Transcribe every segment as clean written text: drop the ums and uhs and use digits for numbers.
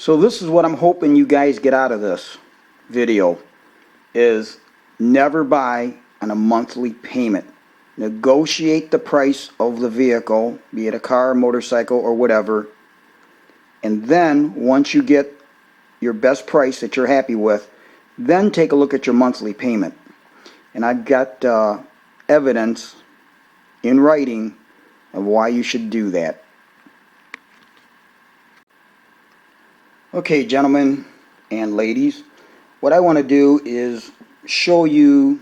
So this is what I'm hoping you guys get out of this video, is never buy on a monthly payment. Negotiate the price of the vehicle, be it a car, motorcycle, or whatever, and then once you get your best price that you're happy with, then take a look at your monthly payment. And I've got evidence in writing of why you should do that. Okay, gentlemen and ladies, what I want to do is show you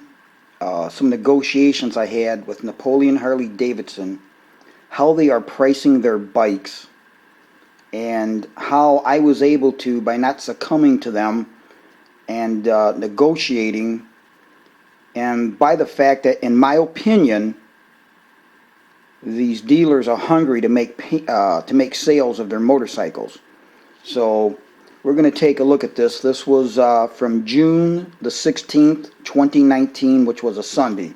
some negotiations I had with Napoleon Harley-Davidson, how they are pricing their bikes, and how I was able to, by not succumbing to them and negotiating, and by the fact that, in my opinion, these dealers are hungry to make sales of their motorcycles. So we're going to take a look at this. This was from June the 16th, 2019, which was a Sunday.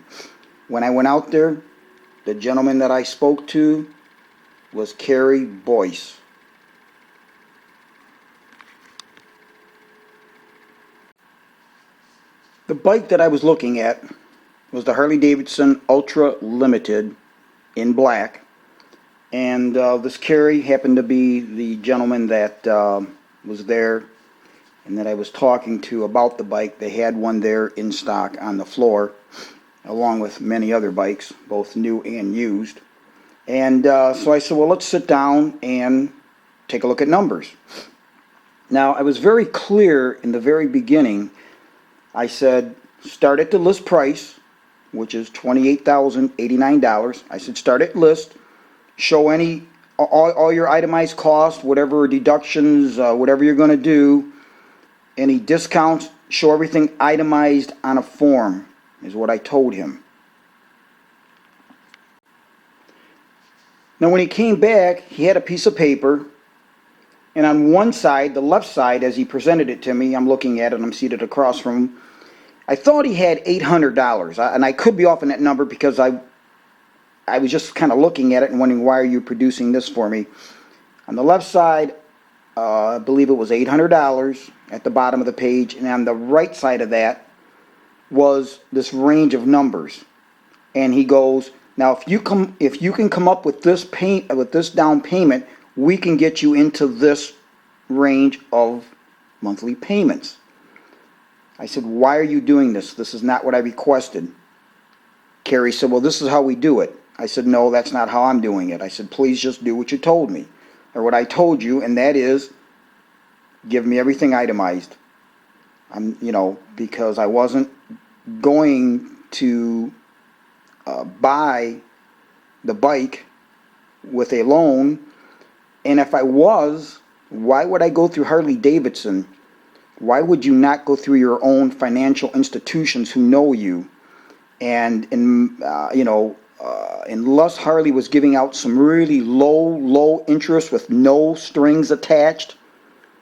When I went out there, the gentleman that I spoke to was Kerry Boyce. The bike that I was looking at was the Harley-Davidson Ultra Limited in black. And this Kerry happened to be the gentleman that was there and that I was talking to about the bike. They had one there in stock on the floor, along with many other bikes, both new and used. And so I said, well, let's sit down and take a look at numbers. Now, I was very clear in the very beginning. I said, start at the list price, which is $28,089. I said, start at list. Show all your itemized costs, whatever deductions, whatever you're going to do, any discounts, show everything itemized on a form, is what I told him. Now when he came back, he had a piece of paper, and on one side, the left side, as he presented it to me, I'm looking at it, I'm seated across from him, I thought he had $800, and I could be off on that number because I was just kind of looking at it and wondering, why are you producing this for me? On the left side, I believe it was $800 at the bottom of the page, and on the right side of that was this range of numbers. And he goes, now if you can come up with this down payment, we can get you into this range of monthly payments. I said, why are you doing this? This is not what I requested. Kerry said, well, this is how we do it. I said, no, that's not how I'm doing it. I said, please just do what you told me, or what I told you, and that is give me everything itemized. Because I wasn't going to buy the bike with a loan, and if I was, why would I go through Harley-Davidson? Why would you not go through your own financial institutions who know you? And unless Harley was giving out some really low interest with no strings attached,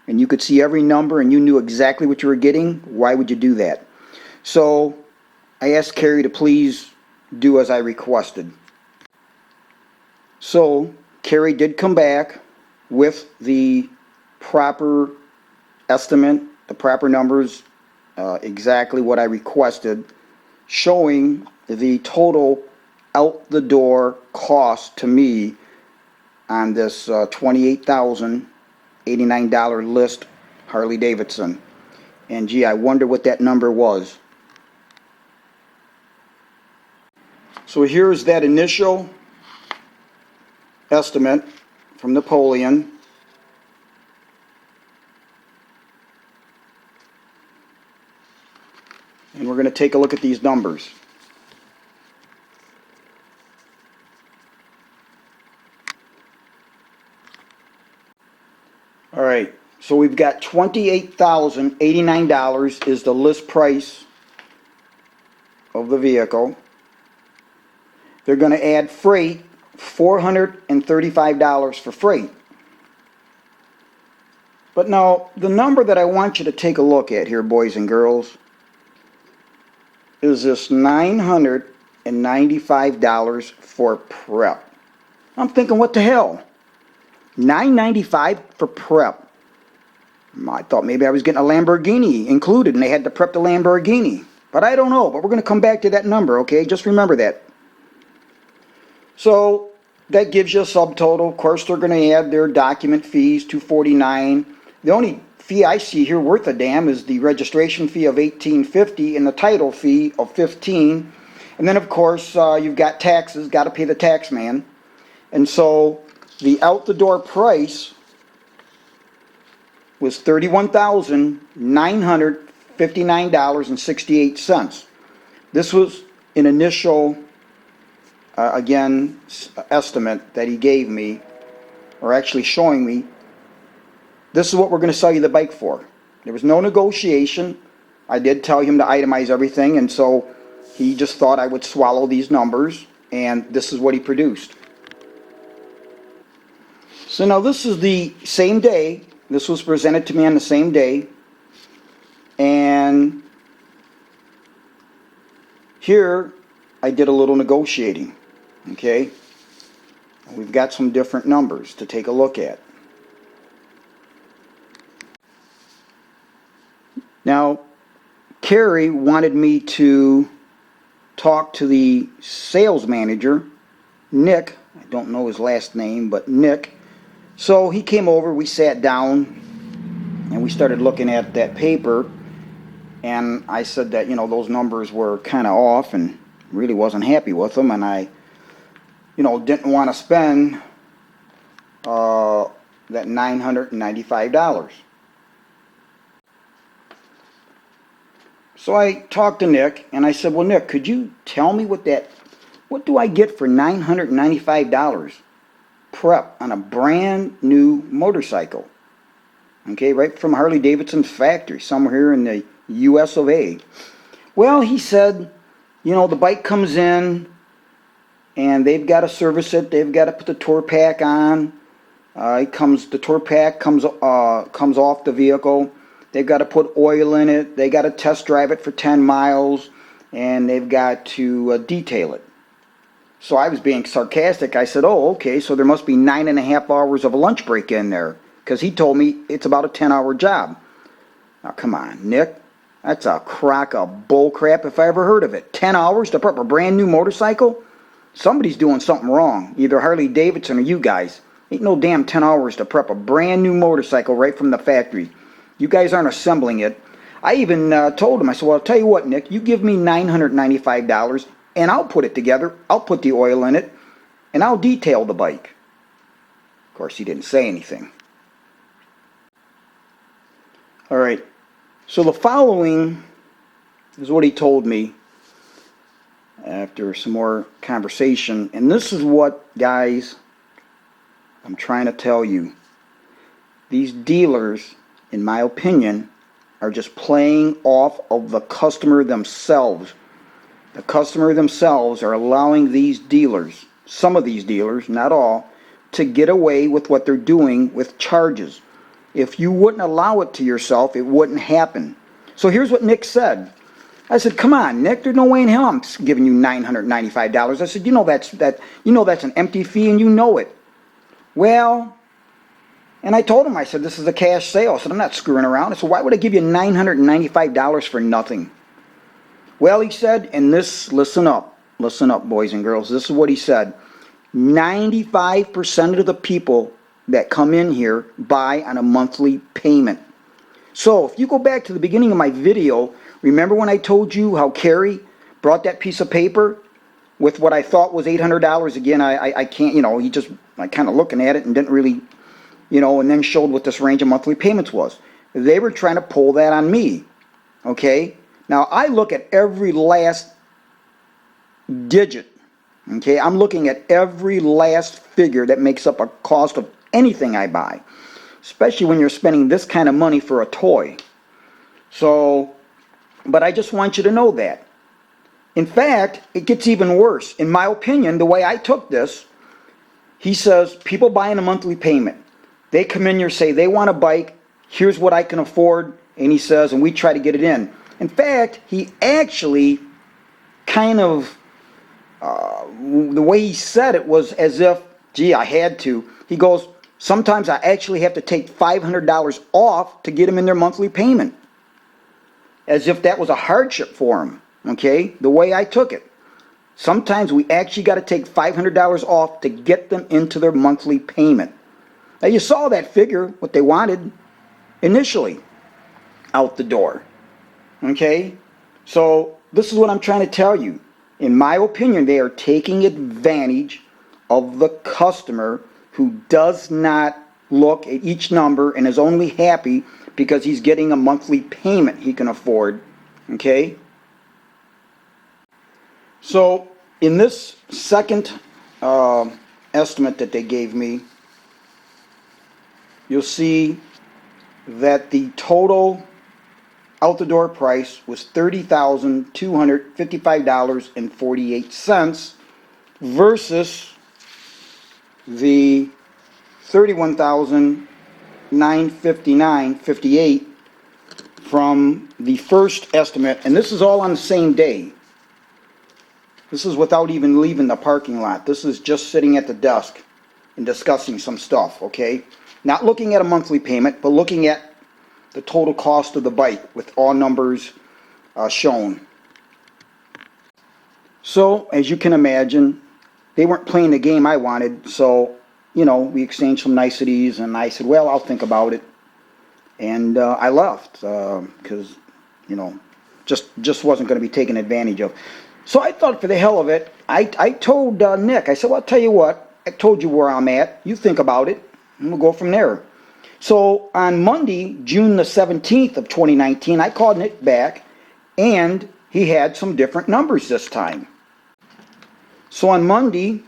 and you could see every number and you knew exactly what you were getting, why would you do that? So I asked Kerry to please do as I requested. So Kerry did come back with the proper estimate, the proper numbers, exactly what I requested, showing the total out the door cost to me on this $28,089 list Harley-Davidson. And gee, I wonder what that number was. So here's that initial estimate from Napoleon. And we're going to take a look at these numbers. All right, so we've got $28,089 is the list price of the vehicle. They're going to add freight, $435 for freight. But now, the number that I want you to take a look at here, boys and girls, is this $995 for prep. I'm thinking, what the hell? $995 for prep. I thought maybe I was getting a Lamborghini included and they had to prep the Lamborghini. But I don't know. But we're going to come back to that number, okay? Just remember that. So that gives you a subtotal. Of course, they're going to add their document fees, $249. The only fee I see here worth a damn is the registration fee of $18.50 and the title fee of $15. And then, of course, you've got taxes. Got to pay the tax man. And so the out-the-door price was $31,959.68. This was an initial, again, estimate that he gave me, or actually showing me. This is what we're going to sell you the bike for. There was no negotiation. I did tell him to itemize everything, and so he just thought I would swallow these numbers, and this is what he produced. So now this is the same day. This was presented to me on the same day. And here I did a little negotiating. Okay? We've got some different numbers to take a look at. Now, Carrie wanted me to talk to the sales manager, Nick. I don't know his last name, but Nick. So he came over, we sat down, and we started looking at that paper, and I said that, those numbers were kind of off and really wasn't happy with them, and I, didn't want to spend that $995. So I talked to Nick, and I said, well, Nick, could you tell me what do I get for $995? Prep on a brand new motorcycle, okay, right from Harley-Davidson's factory somewhere here in the US of A. Well, he said, the bike comes in and they've got to service it, they've got to put the tour pack on, the tour pack comes off the vehicle, they've got to put oil in it, they got to test drive it for 10 miles, and they've got to detail it. So I was being sarcastic. I said, oh, okay, so there must be 9.5 hours of a lunch break in there, because he told me it's about a 10-hour job. Now, come on, Nick. That's a crock of bull crap if I ever heard of it. 10 hours to prep a brand new motorcycle? Somebody's doing something wrong, either Harley-Davidson or you guys. Ain't no damn 10 hours to prep a brand new motorcycle right from the factory. You guys aren't assembling it. I even told him, I said, well, I'll tell you what, Nick, you give me $995, and I'll put it together, I'll put the oil in it, and I'll detail the bike. Of course, he didn't say anything. All right, so the following is what he told me after some more conversation. And this is what, guys, I'm trying to tell you. These dealers, in my opinion, are just playing off of the customer themselves. The customer themselves are allowing these dealers, some of these dealers, not all, to get away with what they're doing with charges. If you wouldn't allow it to yourself, it wouldn't happen. So here's what Nick said. I said, come on, Nick, there's no way in hell I'm giving you $995. I said, that's an empty fee and you know it. Well, and I told him, I said, this is a cash sale. I said, I'm not screwing around. I said, why would I give you $995 for nothing? Well, he said, and this, listen up, boys and girls, this is what he said. 95% of the people that come in here buy on a monthly payment. So if you go back to the beginning of my video, remember when I told you how Carrie brought that piece of paper with what I thought was $800? Again, I can't, he just, I kind of looking at it and didn't really, and then showed what this range of monthly payments was. They were trying to pull that on me, okay? Now, I look at every last digit, okay? I'm looking at every last figure that makes up a cost of anything I buy, especially when you're spending this kind of money for a toy. So, but I just want you to know that. In fact, it gets even worse. In my opinion, the way I took this, he says, people buying a monthly payment. They come in here, say they want a bike, here's what I can afford, and he says, and we try to get it in. In fact, he actually kind of, the way he said it was as if, gee, I had to. He goes, Sometimes I actually have to take $500 off to get them in their monthly payment, as if that was a hardship for them, okay? The way I took it. Sometimes we actually got to take $500 off to get them into their monthly payment. Now you saw that figure, what they wanted initially, out the door, okay? So this is what I'm trying to tell you. In my opinion, they are taking advantage of the customer who does not look at each number and is only happy because he's getting a monthly payment he can afford, okay? So in this second estimate that they gave me, you'll see that the total out the door price was $30,255.48 versus the $31,959.58 from the first estimate, and this is all on the same day. This is without even leaving the parking lot. This is just sitting at the desk and discussing some stuff, okay? Not looking at a monthly payment, but looking at the total cost of the bike with all numbers shown. So, as you can imagine, they weren't playing the game I wanted, so, you know, we exchanged some niceties, and I said, well, I'll think about it. And I left, because, you know, just wasn't going to be taken advantage of. So I thought, for the hell of it, I told Nick, I said, well, I'll tell you what, I told you where I'm at, you think about it, and we'll go from there. So on Monday, June the 17th of 2019, I called Nick back, and he had some different numbers this time. So on Monday,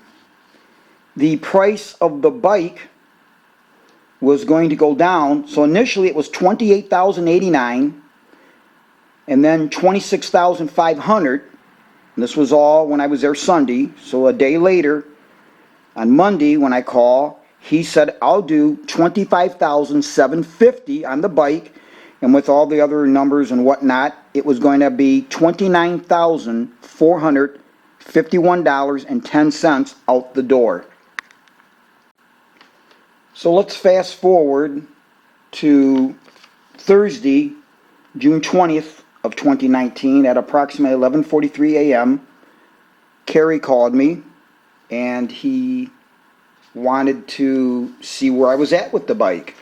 the price of the bike was going to go down. So initially it was $28,089, and then $26,500. This was all when I was there Sunday. So a day later, on Monday when I call, he said, I'll do $25,750 on the bike, and with all the other numbers and whatnot, it was going to be $29,451.10 out the door. So let's fast forward to Thursday, June 20th of 2019 at approximately 11:43 a.m. Kerry called me, and he wanted to see where I was at with the bike.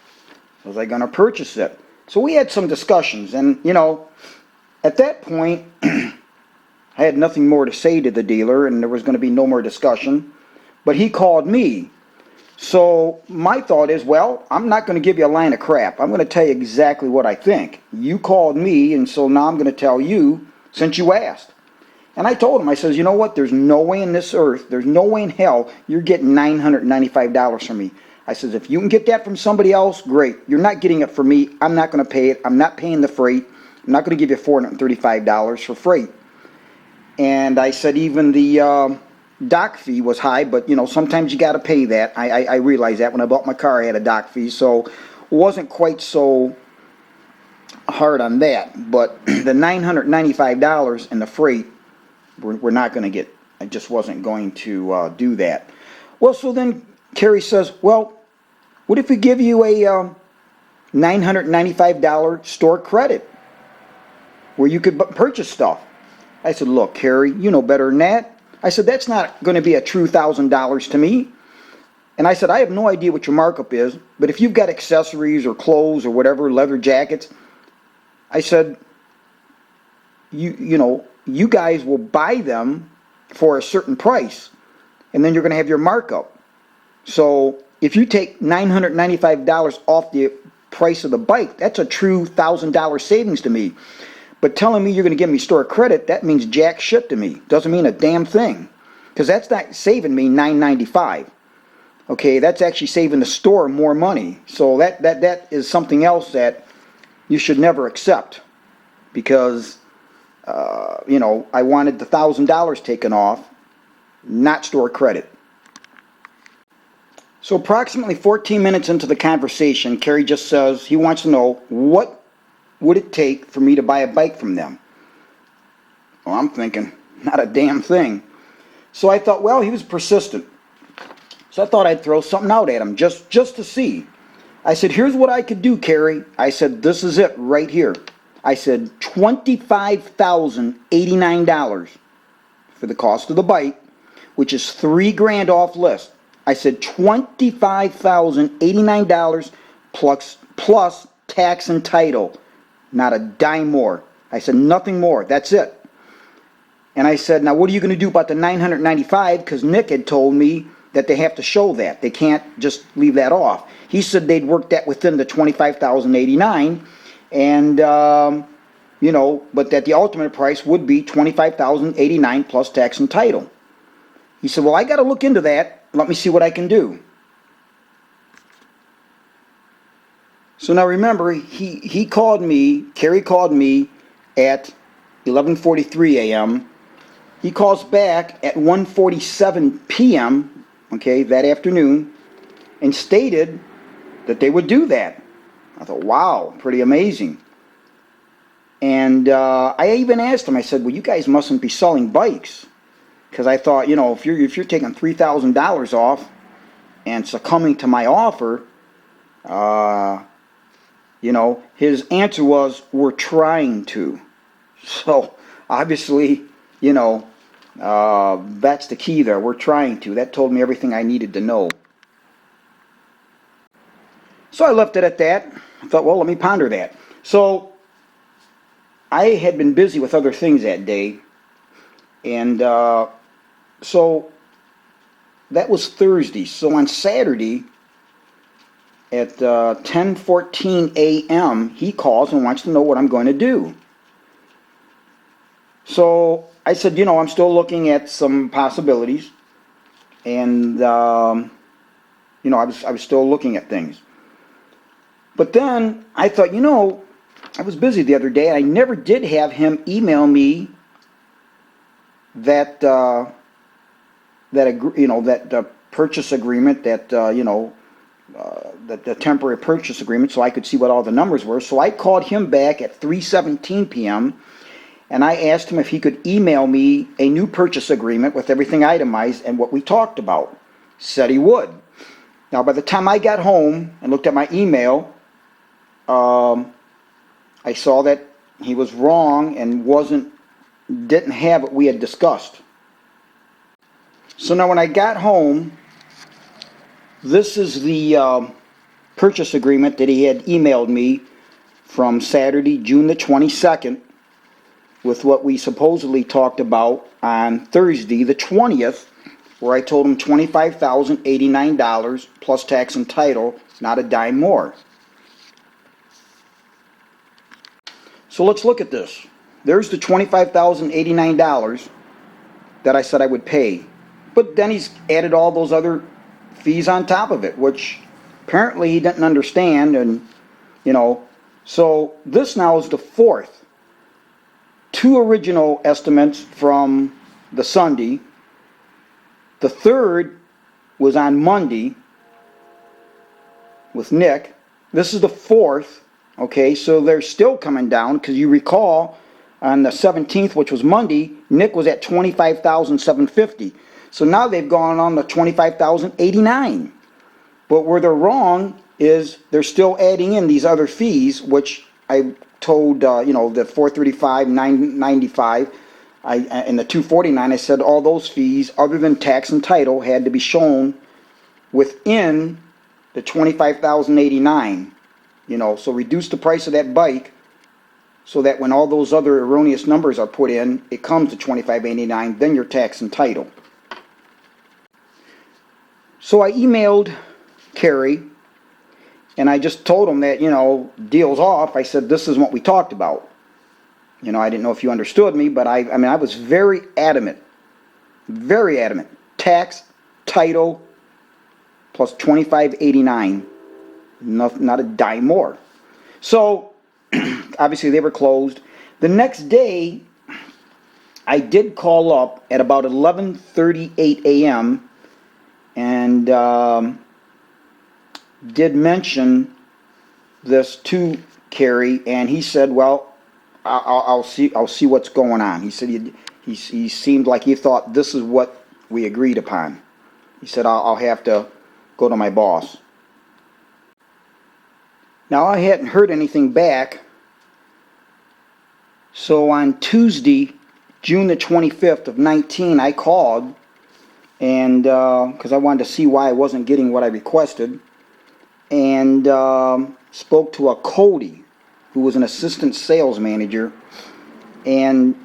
Was I going to purchase it? So we had some discussions, and you know, at that point I had nothing more to say to the dealer, and there was going to be no more discussion. But he called me. So my thought is, well, I'm not going to give you a line of crap. I'm going to tell you exactly what I think. You called me, and so now I'm going to tell you since you asked. And I told him, I says, you know what, there's no way in this earth, there's no way in hell you're getting $995 from me. I says, if you can get that from somebody else, great. You're not getting it from me. I'm not going to pay it. I'm not paying the freight. I'm not going to give you $435 for freight. And I said even the dock fee was high, but you know, sometimes you got to pay that. I realized that when I bought my car, I had a dock fee, so it wasn't quite so hard on that. But the $995 and the freight, we're not going to get. I just wasn't going to do that. Well, so then Kerry says, well, what if we give you a $995 store credit where you could purchase stuff? I said, look, Kerry, you know better than that. I said, that's not going to be a true $1,000 to me. And I said, I have no idea what your markup is, but if you've got accessories or clothes or whatever, leather jackets, I said, you know, you guys will buy them for a certain price, and then you're going to have your markup. So if you take $995 off the price of the bike, that's a true $1,000 savings to me. But telling me you're going to give me store credit, that means jack shit to me. Doesn't mean a damn thing, because that's not saving me $995. Okay, that's actually saving the store more money. So that is something else that you should never accept, because you know, I wanted the $1,000 taken off, not store credit. So approximately 14 minutes into the conversation, Kerry just says he wants to know, what would it take for me to buy a bike from them? Well, I'm thinking, not a damn thing. So I thought, well, he was persistent. So I thought I'd throw something out at him just to see. I said, here's what I could do, Carrie. I said, this is it right here. I said, $25,089 for the cost of the bike, which is $3,000 off list. I said $25,089 plus tax and title, not a dime more. I said nothing more. That's it. And I said, now what are you going to do about the $995? Because Nick had told me that they have to show that. They can't just leave that off. He said they'd work that within the $25,089, and you know, but that the ultimate price would be $25,089 plus tax and title. He said, well, I got to look into that. Let me see what I can do. So now remember, he called me, Kerry called me at 11:43 a.m. He calls back at 1:47 p.m., okay, that afternoon, and stated that they would do that. I thought, wow, pretty amazing. And I even asked him, I said, well, you guys mustn't be selling bikes. Because I thought, you know, if you're taking $3,000 off and succumbing to my offer, you know, his answer was, we're trying to. So obviously, you know, that's the key there. We're trying to. That told me everything I needed to know. So I left it at that. I thought, well, let me ponder that. So I had been busy with other things that day, and so that was Thursday. So on Saturday at 10:14 a.m., he calls and wants to know what I'm going to do. So I said, you know, I'm still looking at some possibilities, and you know, I was still looking at things. But then I thought, you know, I was busy the other day. I never did have him email me that purchase agreement, that the temporary purchase agreement, so I could see what all the numbers were. So I called him back at 3:17 p.m. and I asked him if he could email me a new purchase agreement with everything itemized and what we talked about. Said he would. Now, by the time I got home and looked at my email, I saw that he was wrong and didn't have what we had discussed. So now when I got home, this is the purchase agreement that he had emailed me from Saturday, June the 22nd, with what we supposedly talked about on Thursday, the 20th, where I told him $25,089 plus tax and title, not a dime more. So let's look at this. There's the $25,089 that I said I would pay. But then he's added all those other fees on top of it, which apparently he didn't understand, and, you know, so this now is the fourth. Two original estimates from the Sunday. The third was on Monday with Nick. This is the fourth. Okay, so they're still coming down, because you recall on the 17th, which was Monday, Nick was at $25,750. So now they've gone on to $25,089. But where they're wrong is they're still adding in these other fees, which I told, you know, the $435, $995, and the $249, I said all those fees, other than tax and title, had to be shown within the $25,089. You know, so reduce the price of that bike so that when all those other erroneous numbers are put in, it comes to $25.89, then your tax and title. So I emailed Kerry, and I just told him that, you know, deal's off. I said, this is what we talked about. You know, I didn't know if you understood me, but I mean, I was very adamant. Very adamant. Tax, title, plus $25.89. Not a dime more. So, obviously they were closed. The next day, I did call up at about 11:38 a.m. and did mention this to Kerry, and he said, well, I'll see what's going on. He said he seemed like he thought this is what we agreed upon. He said, I'll have to go to my boss. Now, I hadn't heard anything back, so on Tuesday, June the 25th of 19, I called, and because I wanted to see why I wasn't getting what I requested, and spoke to a Cody, who was an assistant sales manager, and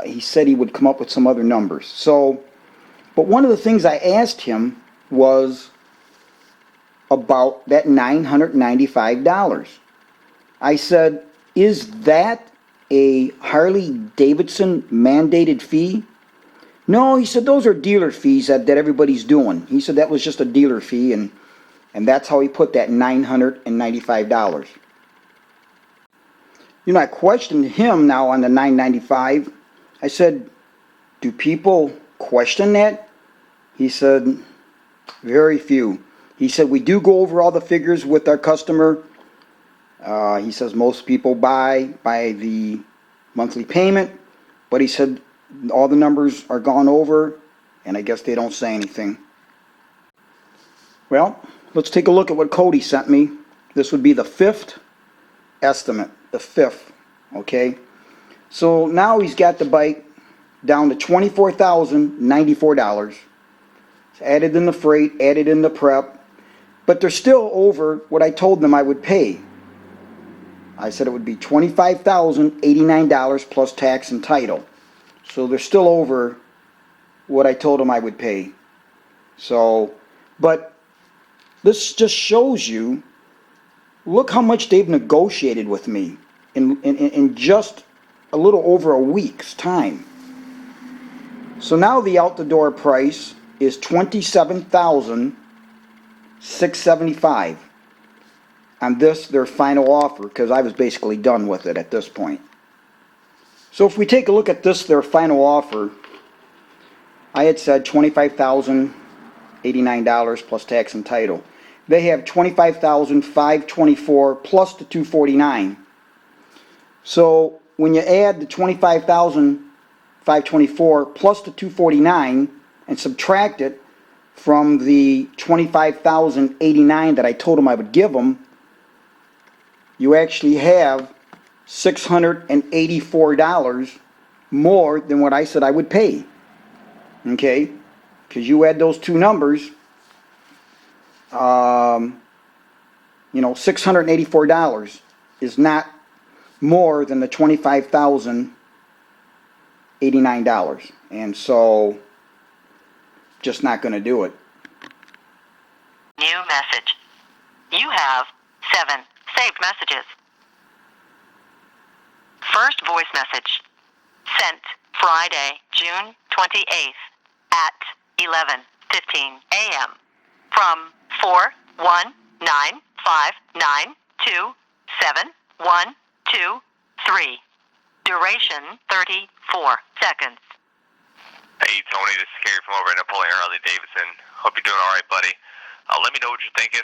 he said he would come up with some other numbers. So, but one of the things I asked him was about that $995. I said, is that a Harley-Davidson mandated fee? No, he said, those are dealer fees that everybody's doing. He said that was just a dealer fee, and that's how he put that $995. You know, I questioned him now on the $995. I said, do people question that? He said, very few. He said, we do go over all the figures with our customer. He says most people buy by the monthly payment, but he said all the numbers are gone over, and I guess they don't say anything. Well, let's take a look at what Cody sent me. This would be the 5th estimate, the 5th, okay? So now he's got the bike down to $24,094. It's added in the freight, added in the prep, but they're still over what I told them I would pay. I said it would be $25,089 plus tax and title. So they're still over what I told them I would pay. So, but this just shows you, look how much they've negotiated with me in just a little over a week's time. So now the out-the-door price is $27,675 on this, their final offer, because I was basically done with it at this point. So if we take a look at this, their final offer, I had said $25,089 plus tax and title. They have $25,524 plus the $249. So when you add the $25,524 plus the $249 and subtract it from the $25,089 that I told them I would give them, you actually have $684 more than what I said I would pay. Okay? Because you add those two numbers, $684 is not more than the $25,089. And so, just not going to do it. New message. You have 7 saved messages. First voice message. Sent Friday, June 28th at 11:15 a.m. from 41959271123. Duration 34 seconds. Hey Tony, this is Gary from over at Napoleon Harley-Davidson. Hope you're doing all right, buddy. Let me know what you're thinking.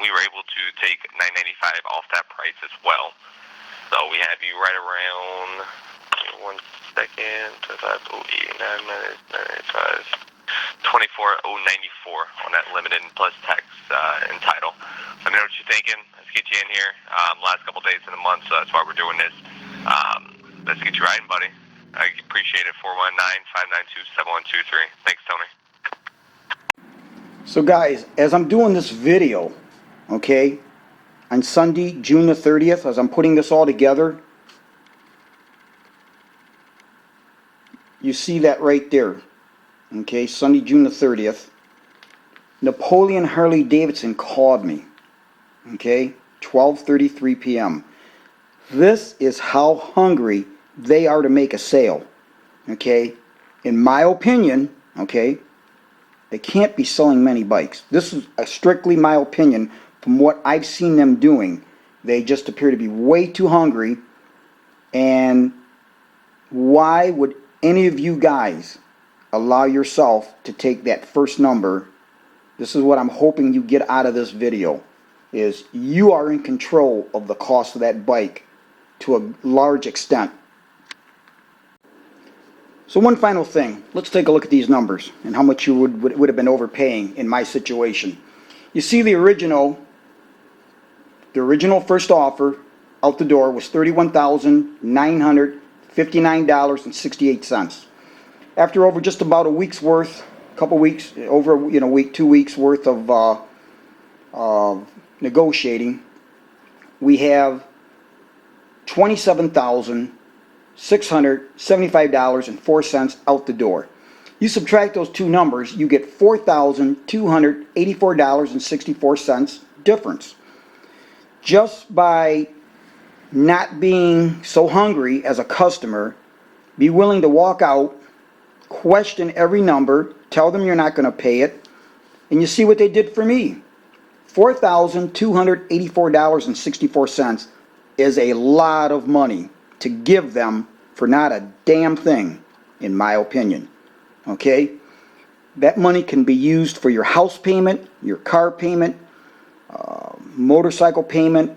We were able to take $995 off that price as well. So we have you right around 1 second, 25,089 minus 995, 24,094 on that limited plus tax and title. Let me know what you're thinking. Let's get you in here. Last couple days of the month, so that's why we're doing this. Let's get you riding, buddy. I appreciate it. 419-592-7123. Thanks, Tony. So guys, as I'm doing this video, okay, on Sunday, June the 30th, as I'm putting this all together, you see that right there, okay, Sunday, June the 30th, Napoleon Harley-Davidson called me, okay, 12:33 p.m. This is how hungry they are to make a sale, okay, in my opinion, okay, they can't be selling many bikes. This is strictly my opinion from what I've seen them doing. They just appear to be way too hungry, and why would any of you guys allow yourself to take that first number? This is what I'm hoping you get out of this video, is you are in control of the cost of that bike to a large extent. So one final thing, let's take a look at these numbers and how much you would have been overpaying in my situation. You see the original first offer out the door was $31,959.68. After over just about a week's worth, couple weeks, over week, 2 weeks worth of negotiating, we have $27,675.04 out the door. You subtract those two numbers, you get $4,284.64 difference. Just by not being so hungry as a customer, be willing to walk out, question every number, tell them you're not going to pay it, and you see what they did for me. $4,284.64 is a lot of money to give them for not a damn thing, in my opinion. Okay? That money can be used for your house payment, your car payment, motorcycle payment,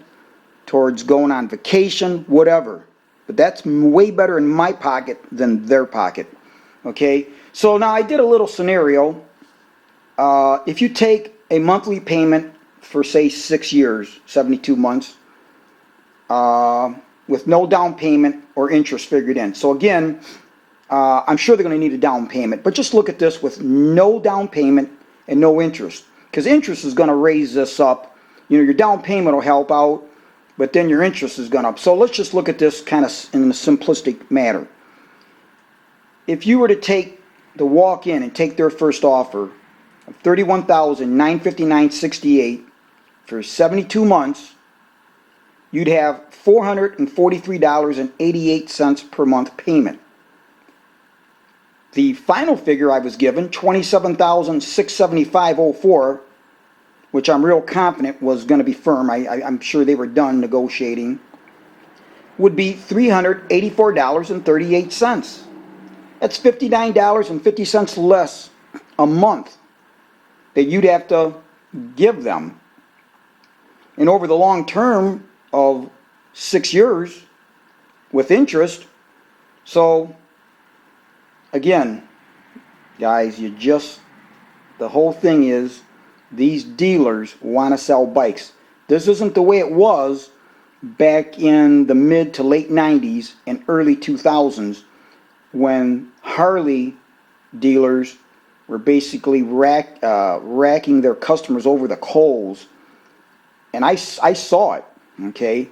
towards going on vacation, whatever. But that's way better in my pocket than their pocket. Okay? So now I did a little scenario. If you take a monthly payment for, say, 6 years, 72 months, with no down payment or interest figured in. So again, I'm sure they're going to need a down payment, but just look at this with no down payment and no interest, because interest is going to raise this up. Your down payment will help out, but then your interest is going up. So let's just look at this kind of in a simplistic manner. If you were to walk in and take their first offer of $31,959.68 for 72 months, you'd have $443.88 per month payment. The final figure I was given, $27,675.04, which I'm real confident was going to be firm, I'm sure they were done negotiating, would be $384.38. That's $59.50 less a month that you'd have to give them. And over the long term of 6 years with interest. So again, guys, the whole thing is these dealers want to sell bikes. This isn't the way it was back in the mid to late 90s and early 2000s, when Harley dealers were basically racking their customers over the coals. And I saw it, okay,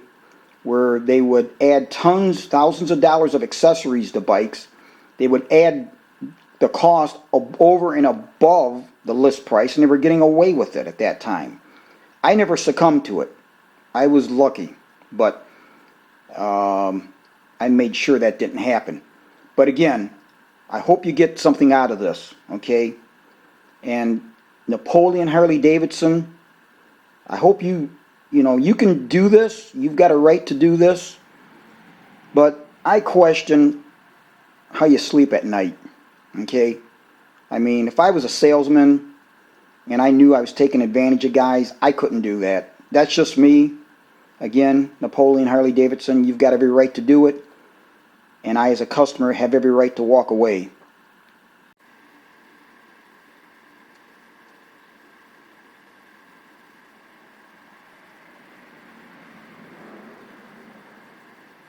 where they would add thousands of dollars of accessories to bikes. They would add the cost over and above the list price, and they were getting away with it at that time. I never succumbed to it. I was lucky, but I made sure that didn't happen. But again, I hope you get something out of this, okay? And Napoleon Harley-Davidson, I hope you can do this. You've got a right to do this. But I question how you sleep at night, okay? I mean, if I was a salesman and I knew I was taking advantage of guys, I couldn't do that. That's just me. Again, Napoleon Harley-Davidson, you've got every right to do it. And I, as a customer, have every right to walk away.